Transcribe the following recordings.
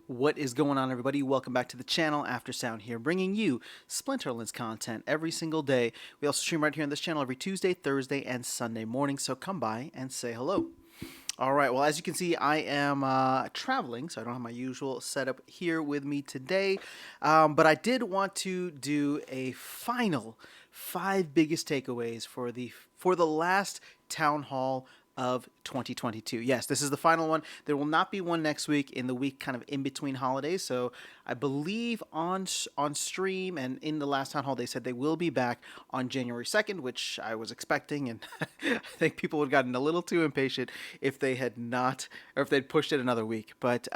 What is going on, everybody? Welcome back to the channel. After Sound here, bringing you Splinterlands content every single day. We also stream right here on this channel every Tuesday, Thursday, and Sunday morning, so come by and say hello. All right, well, as you can see, I am traveling, so I don't have my usual setup here with me today, but I did want to do a final 5 biggest takeaways for the last town hall of 2022. Yes, this is the final one. There will not be one next week, in the week kind of in between holidays. So I believe on stream and in the last town hall they said they will be back on January 2nd, which I was expecting, and I think people would have gotten a little too impatient if they had not, or if they'd pushed it another week. But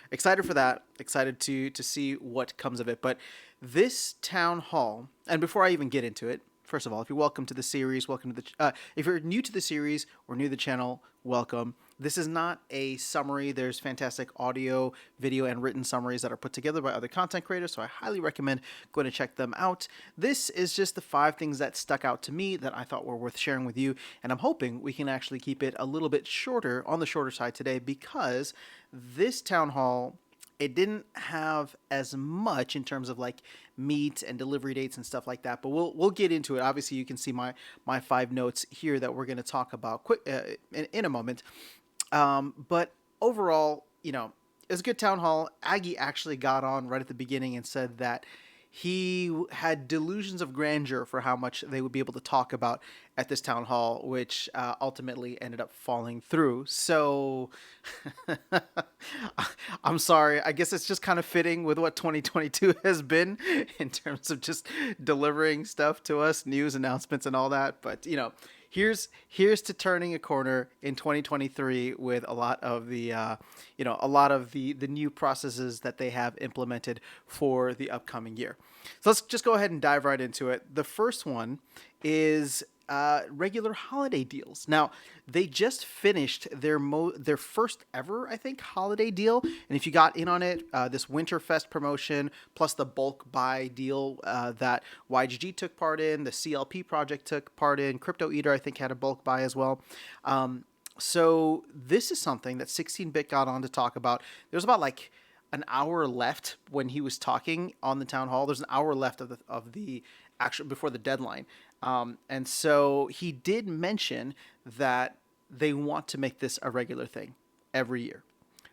excited for that. Excited to see what comes of it. But this town hall, and before I even get into it, first of all, if you're welcome to the series, welcome to the. If you're new to the series or new to the channel, welcome. This is not a summary. There's fantastic audio, video, and written summaries that are put together by other content creators, so I highly recommend going to check them out. This is just the 5 things that stuck out to me that I thought were worth sharing with you, and I'm hoping we can actually keep it a little bit shorter, on the shorter side today, because this town hall, it didn't have as much in terms of like meat and delivery dates and stuff like that, but we'll get into it. Obviously, you can see my 5 notes here that we're going to talk about quick in a moment. But overall, it was a good town hall. Aggie actually got on right at the beginning and said that he had delusions of grandeur for how much they would be able to talk about at this town hall, which ultimately ended up falling through. So I'm sorry. I guess it's just kind of fitting with what 2022 has been in terms of just delivering stuff to us, news announcements and all that. But, here's to turning a corner in 2023 with a lot of the new processes that they have implemented for the upcoming year. So let's just go ahead and dive right into it. The first one is regular holiday deals. Now, they just finished their first ever, I think, holiday deal. And if you got in on it, this Winterfest promotion plus the bulk buy deal that YGG took part in, the CLP project took part in, Crypto Eater, I think, had a bulk buy as well. So this is something that 16-bit got on to talk about. There's about like an hour left when he was talking on the town hall. There's an hour left of the actual before the deadline. And so he did mention that they want to make this a regular thing every year,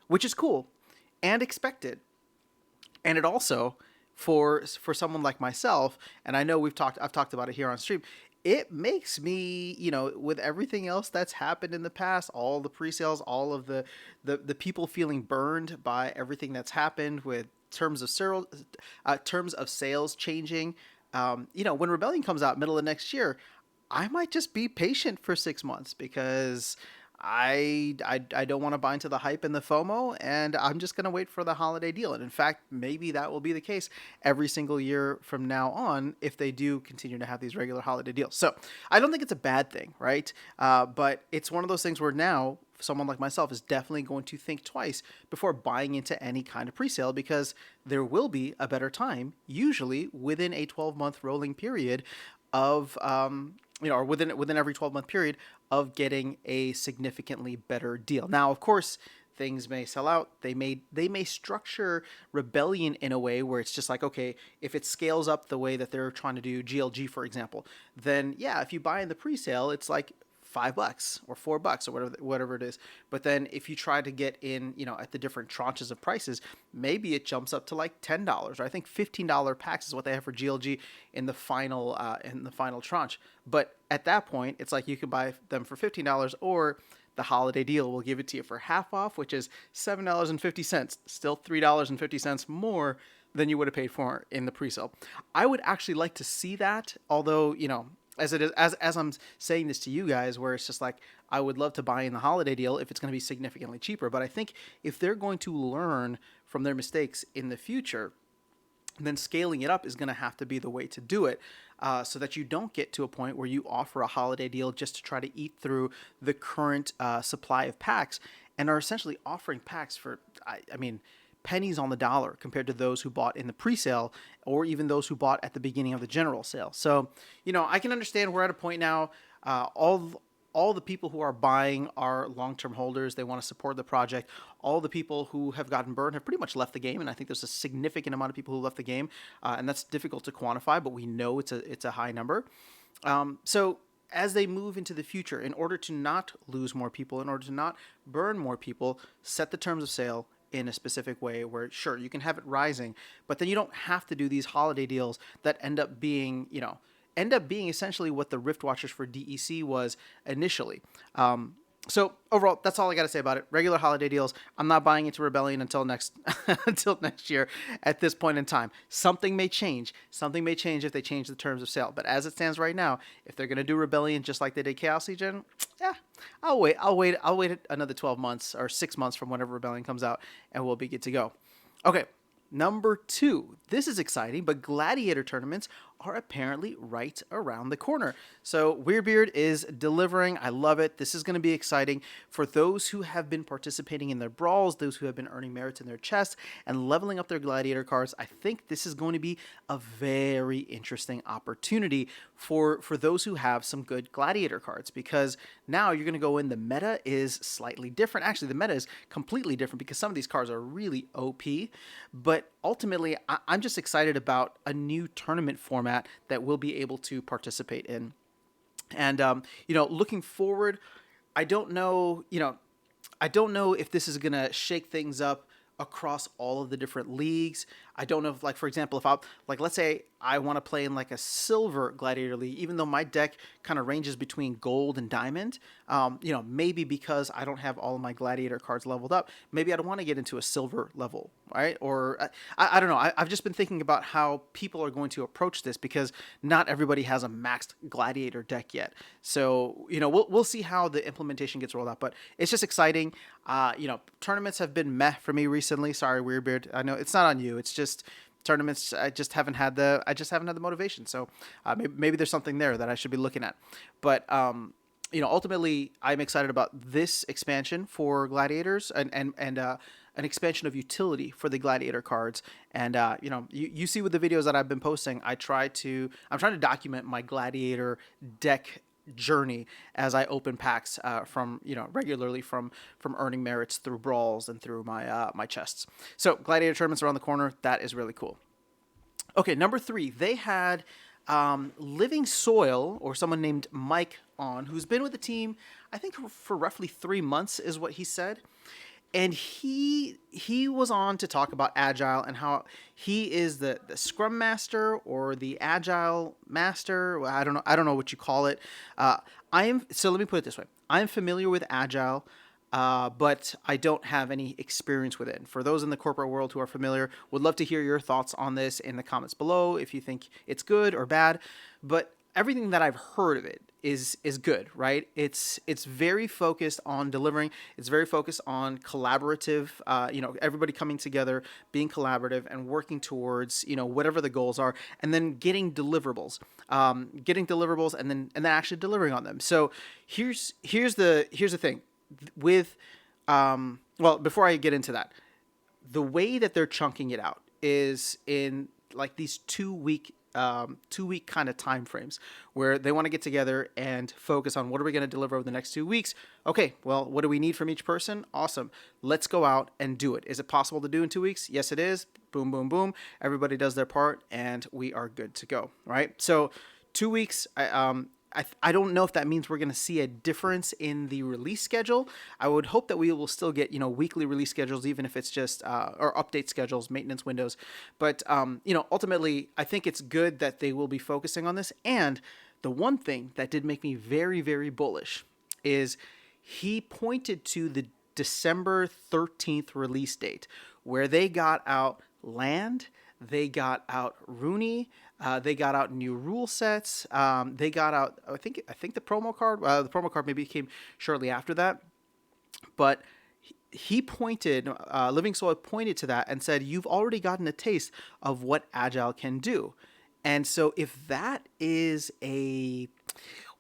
which is cool and expected. And it also, for someone like myself, and I know I've talked about it here on stream, it makes me, with everything else that's happened in the past, all the pre-sales, all of the people feeling burned by everything that's happened with terms of sales changing. When Rebellion comes out middle of next year, I might just be patient for 6 months because I don't want to buy into the hype and the FOMO, and I'm just going to wait for the holiday deal. And in fact, maybe that will be the case every single year from now on if they do continue to have these regular holiday deals. So I don't think it's a bad thing, right? But it's one of those things where now someone like myself is definitely going to think twice before buying into any kind of presale, because there will be a better time, usually within a 12-month rolling period of, or within every 12-month period of getting a significantly better deal. Now, of course, things may sell out. They may structure Rebellion in a way where it's just like, okay, if it scales up the way that they're trying to do GLG, for example, then yeah, if you buy in the presale, it's like $5 or $4 or whatever it is. But then if you try to get in, at the different tranches of prices, maybe it jumps up to like $10, or I think $15 packs is what they have for GLG in the final tranche. But at that point, it's like you can buy them for $15, or the holiday deal will give it to you for half off, which is $7.50, still $3.50 more than you would have paid for in the presale. I would actually like to see that, although, as it is, as I'm saying this to you guys, where it's just like, I would love to buy in the holiday deal if it's going to be significantly cheaper. But I think if they're going to learn from their mistakes in the future, then scaling it up is going to have to be the way to do it, so that you don't get to a point where you offer a holiday deal just to try to eat through the current supply of packs, and are essentially offering packs for, I mean, pennies on the dollar compared to those who bought in the pre-sale, or even those who bought at the beginning of the general sale. So, I can understand we're at a point now, all the people who are buying are long-term holders. They want to support the project. All the people who have gotten burned have pretty much left the game, and I think there's a significant amount of people who left the game, and that's difficult to quantify, but we know it's a high number. So as they move into the future, in order to not lose more people, in order to not burn more people, set the terms of sale in a specific way where, sure, you can have it rising, but then you don't have to do these holiday deals that end up being essentially what the Rift Watchers for DEC was initially. So overall, that's all I got to say about it. Regular holiday deals. I'm not buying into Rebellion until next until next year. At this point in time, something may change. Something may change if they change the terms of sale. But as it stands right now, if they're going to do Rebellion just like they did Chaos Legion, yeah, I'll wait. I'll wait another 12 months or 6 months from whenever Rebellion comes out, and we'll be good to go. Okay. Number 2, this is exciting, but gladiator tournaments are apparently right around the corner. So Weirdbeard is delivering. I love it. This is going to be exciting for those who have been participating in their brawls, those who have been earning merits in their chests and leveling up their gladiator cards. I think this is going to be a very interesting opportunity for those who have some good gladiator cards, because now you're going to go in. The meta is slightly different. Actually, the meta is completely different because some of these cards are really OP, but ultimately, I'm just excited about a new tournament format that we'll be able to participate in. And, looking forward, I don't know if this is going to shake things up across all of the different leagues. I don't know if, like, for example, if let's say I want to play in like a silver gladiator league, even though my deck kind of ranges between gold and diamond, maybe because I don't have all of my gladiator cards leveled up, maybe I don't want to get into a silver level, right? Or I don't know. I've just been thinking about how people are going to approach this, because not everybody has a maxed gladiator deck yet. So, we'll see how the implementation gets rolled out, but it's just exciting. Tournaments have been meh for me recently. Sorry, Weirdbeard. I know it's not on you. It's just tournaments. I just haven't had the motivation. So maybe there's something there that I should be looking at. But ultimately, I'm excited about this expansion for gladiators and an expansion of utility for the gladiator cards. And you see with the videos that I've been posting, I'm trying to document my gladiator deck journey as I open packs from regularly from earning merits through brawls and through my chests. So gladiator tournaments around the corner. That is really cool. Okay, number 3, they had Living Soil, or someone named Mike on, who's been with the team I think for roughly 3 months is what he said. And he was on to talk about Agile and how he is the Scrum Master or the Agile Master. Well, I don't know what you call it. So let me put it this way. I am familiar with Agile, but I don't have any experience with it. And for those in the corporate world who are familiar, would love to hear your thoughts on this in the comments below, if you think it's good or bad. But everything that I've heard of it is good, right? It's very focused on delivering. It's very focused on collaborative, everybody coming together, being collaborative and working towards, whatever the goals are, and then getting deliverables, and then actually delivering on them. So here's the thing with, before I get into that, the way that they're chunking it out is in like these 2-week kind of time frames where they want to get together and focus on what are we going to deliver over the next 2 weeks. Okay, well, what do we need from each person? Awesome. Let's go out and do it. Is it possible to do in 2 weeks? Yes, it is. Boom, boom, boom. Everybody does their part and we are good to go. Right? So 2 weeks, I don't know if that means we're going to see a difference in the release schedule. I would hope that we will still get, weekly release schedules, even if it's just, or update schedules, maintenance windows. But, ultimately, I think it's good that they will be focusing on this. And the one thing that did make me very, very bullish is he pointed to the December 13th release date, where they got out Land, they got out Rooney, they got out new rule sets. They got out, I think the promo card. The promo card maybe came shortly after that, but he pointed, Living Soul pointed to that and said, "You've already gotten a taste of what Agile can do." And so, if that is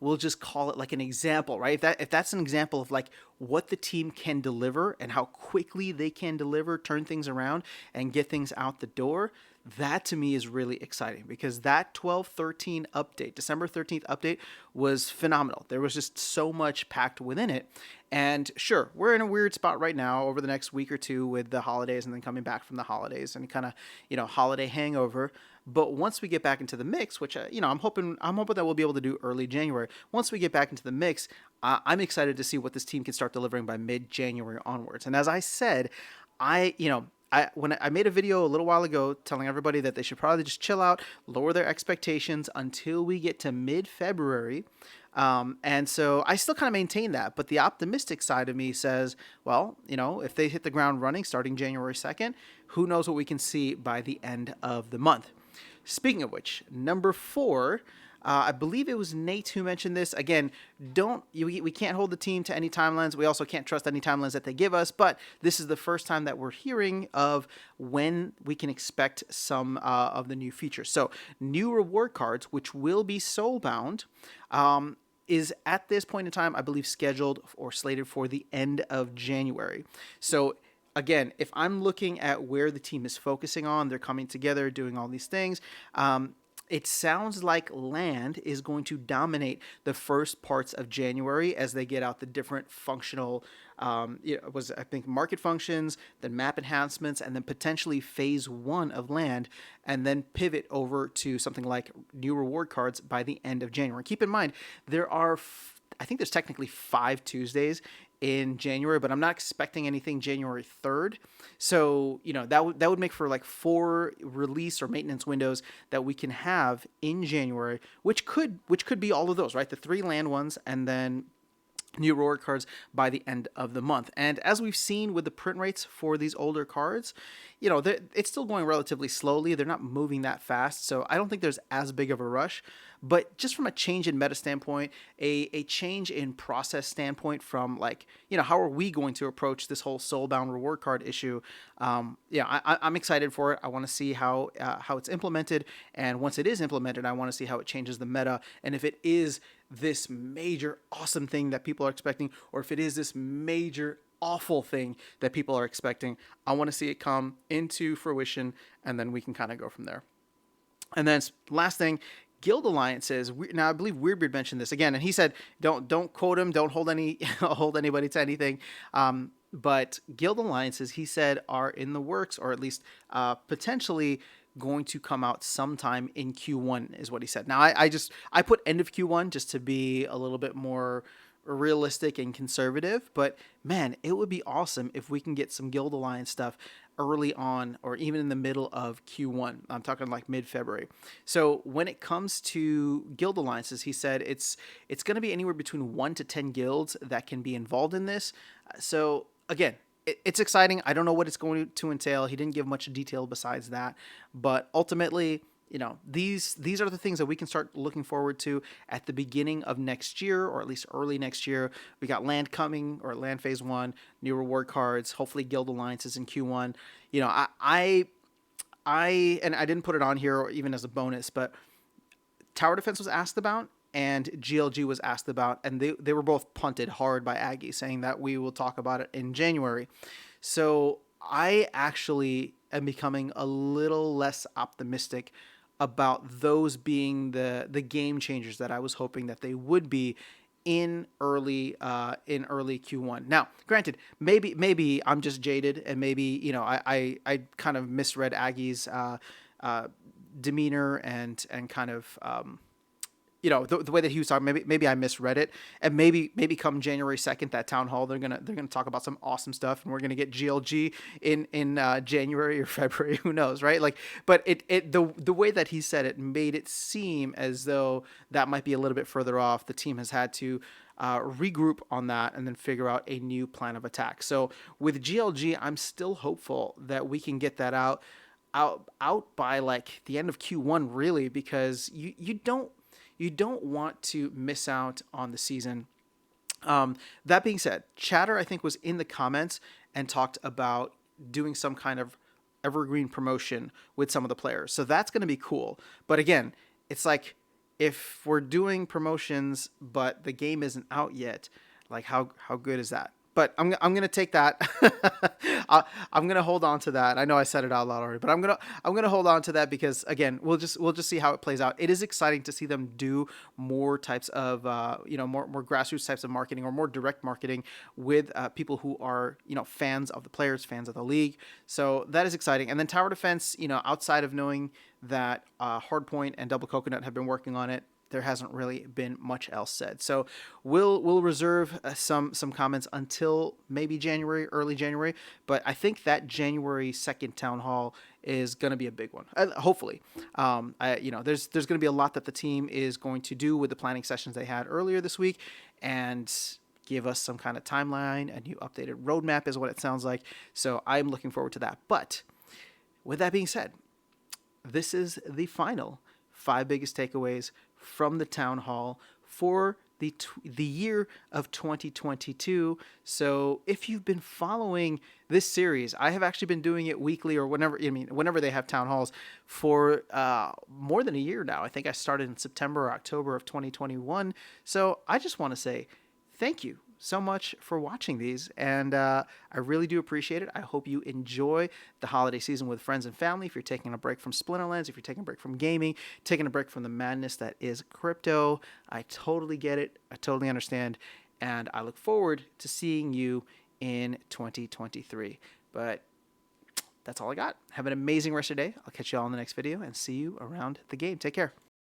we'll just call it like an example, right? If that's an example of like what the team can deliver and how quickly they can deliver, turn things around and get things out the door, that to me is really exciting because that 12/13 update, December 13th update was phenomenal. There was just so much packed within it. And sure, we're in a weird spot right now over the next week or two with the holidays and then coming back from the holidays and kind of, holiday hangover. But once we get back into the mix, which I'm hoping that we'll be able to do early January. Once we get back into the mix, I'm excited to see what this team can start delivering by mid-January onwards. And as I said, when I made a video a little while ago telling everybody that they should probably just chill out, lower their expectations until we get to mid-February. And so I still kind of maintain that, but the optimistic side of me says, well, if they hit the ground running starting January 2nd, who knows what we can see by the end of the month. Speaking of which, number 4, I believe it was Nate who mentioned this. Again, we can't hold the team to any timelines. We also can't trust any timelines that they give us. But this is the first time that we're hearing of when we can expect some of the new features. So new reward cards, which will be soulbound, is at this point in time, I believe, scheduled or slated for the end of January. So again, if I'm looking at where the team is focusing on, they're coming together, doing all these things. It sounds like land is going to dominate the first parts of January as they get out the different functional, I think market functions, then map enhancements, and then potentially phase 1 of land, and then pivot over to something like new reward cards by the end of January. Keep in mind, I think there's technically 5 Tuesdays in January, but I'm not expecting anything January 3rd. So, that would make for like 4 release or maintenance windows that we can have in January, which could be all of those, right? The 3 land ones and then new reward cards by the end of the month. And as we've seen with the print rates for these older cards, it's still going relatively slowly. They're not moving that fast. So I don't think there's as big of a rush. But just from a change in meta standpoint, a change in process standpoint from like, how are we going to approach this whole soulbound reward card issue? I'm excited for it. I want to see how it's implemented. And once it is implemented, I want to see how it changes the meta. And if it is this major awesome thing that people are expecting, or if it is this major awful thing that people are expecting, I want to see it come into fruition, and then we can kind of go from there. And then last thing, guild alliances. Now I believe Weirdbeard mentioned this again, and he said, don't quote him, don't hold anybody to anything. But guild alliances, he said, are in the works, or at least potentially going to come out sometime in Q1 is what he said. Now I put end of Q1 just to be a little bit more realistic and conservative, but man, it would be awesome if we can get some Guild Alliance stuff early on or even in the middle of Q1. I'm talking like mid-February. So when it comes to Guild Alliances, he said it's going to be anywhere between 1 to 10 guilds that can be involved in this. So again, it's exciting. I don't know what it's going to entail. He didn't give much detail besides that, but ultimately, these are the things that we can start looking forward to at the beginning of next year, or at least early next year. We got land coming, or land phase 1, new reward cards, hopefully guild alliances in Q1. I didn't put it on here or even as a bonus, but tower defense was asked about and GLG was asked about, and they were both punted hard by Aggie, saying that we will talk about it in January. So I actually am becoming a little less optimistic about those being the game changers that I was hoping that they would be in early Q1. Now, granted, maybe I'm just jaded, and maybe I kind of misread Aggie's demeanor and kind of the way that he was talking. Maybe I misread it, and maybe come January 2nd, that town hall, they're gonna talk about some awesome stuff, and we're gonna get GLG in January or February. Who knows, right? Like, but the way that he said it made it seem as though that might be a little bit further off. The team has had to regroup on that and then figure out a new plan of attack. So with GLG, I'm still hopeful that we can get that out by like the end of Q1, really, because you don't want to miss out on the season. That being said, Chatter, I think, was in the comments and talked about doing some kind of evergreen promotion with some of the players. So that's going to be cool. But again, it's like if we're doing promotions but the game isn't out yet, like how good is that? But I'm gonna take that. I'm gonna hold on to that. I know I said it out loud already, but I'm gonna hold on to that because again, we'll just see how it plays out. It is exciting to see them do more types of more grassroots types of marketing or more direct marketing with people who are fans of the players, fans of the league. So that is exciting. And then tower defense, outside of knowing that Hardpoint and Double Coconut have been working on it, there hasn't really been much else said. So we'll reserve some comments until maybe January, early January. But I think that January 2nd town hall is going to be a big one. Hopefully, there's going to be a lot that the team is going to do with the planning sessions they had earlier this week, and give us some kind of timeline. A new updated roadmap is what it sounds like. So I'm looking forward to that. But with that being said, this is the final 5 biggest takeaways from the town hall for the year of 2022. So if you've been following this series, I have actually been doing it weekly or whenever they have town halls for more than a year now. I think I started in September or October of 2021. So I just want to say thank you so much for watching these, and I really do appreciate it. I hope you enjoy the holiday season with friends and family. If you're taking a break from Splinterlands, if you're taking a break from gaming, taking a break from the madness that is crypto, I totally get it. I totally understand, and I look forward to seeing you in 2023. But that's all I got. Have an amazing rest of your day. I'll catch you all in the next video and see you around the game. Take care.